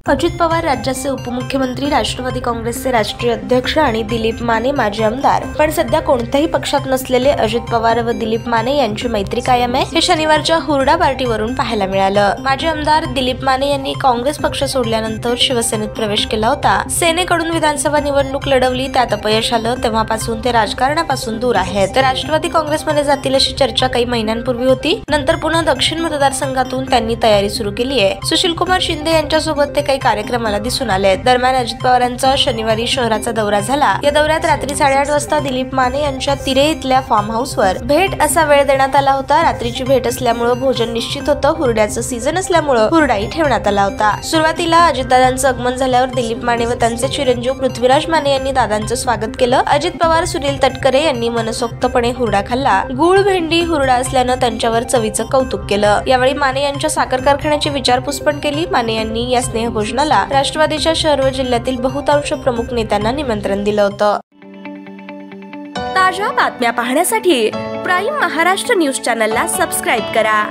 अजित पवार राज्याचे उपमुख्यमंत्री, राष्ट्रवादी काँग्रेसचे राष्ट्रीय अध्यक्ष आणि दिलीप माने माजी आमदार. पण सध्या कोणत्याही पक्षात नसलेले अजित पवार व दिलीप माने यांची मैत्री कायम आहे, हे शनिवारच्या हुरडा पार्टीवरून पाहायला मिळालं. माजी आमदार दिलीप माने यांनी काँग्रेस पक्ष सोडल्यानंतर शिवसेनेत प्रवेश केला होता. सेनेकडून विधानसभा निवडणूक लढवली, त्यात अपयश आलं. तेव्हापासून ते राजकारणापासून दूर आहेत. तर राष्ट्रवादी काँग्रेसमध्ये जातील अशी चर्चा काही महिन्यांपूर्वी होती. नंतर पुन्हा दक्षिण मतदारसंघातून त्यांनी तयारी सुरू केली आहे. सुशीलकुमार शिंदे यांच्यासोबत ते काही कार्यक्रमाला दिसून आले. दरम्यान अजित पवारांचा शनिवारी शहराचा दौरा झाला. या दौऱ्यात रात्री 8:30 वाजता दिलीप माने यांच्या तिरे इथल्या फार्म हाऊसवर भेट असा वेळ देण्यात आला होता. रात्रीची भेट असल्यामुळे भोजन निश्चित होतं. हुरड्याचं सीझन असल्यामुळे हुरडाही ठेवण्यात आला होता. सुरुवातीला अजितदादांचं आगमन झाल्यावर दिलीप माने व त्यांचे चिरंजीव पृथ्वीराज माने यांनी दादांचं स्वागत केलं. अजित पवार, सुनील तटकरे यांनी मनसोक्तपणे हुरडा खाल्ला. गुळ भेंडी हुरडा असल्यानं त्यांच्यावर चवीचं कौतुक केलं. यावेळी माने यांच्या साखर कारखान्याची विचारपूस पण केली. माने यांनी या स्नेहभोजनाला राष्ट्रवादीच्या शहर व जिल्ह्यातील बहुतांश प्रमुख नेत्यांना निमंत्रण दिलं होतं. ताज्या बातम्या पाहण्यासाठी प्राईम महाराष्ट्र न्यूज चॅनलला सबस्क्राईब करा.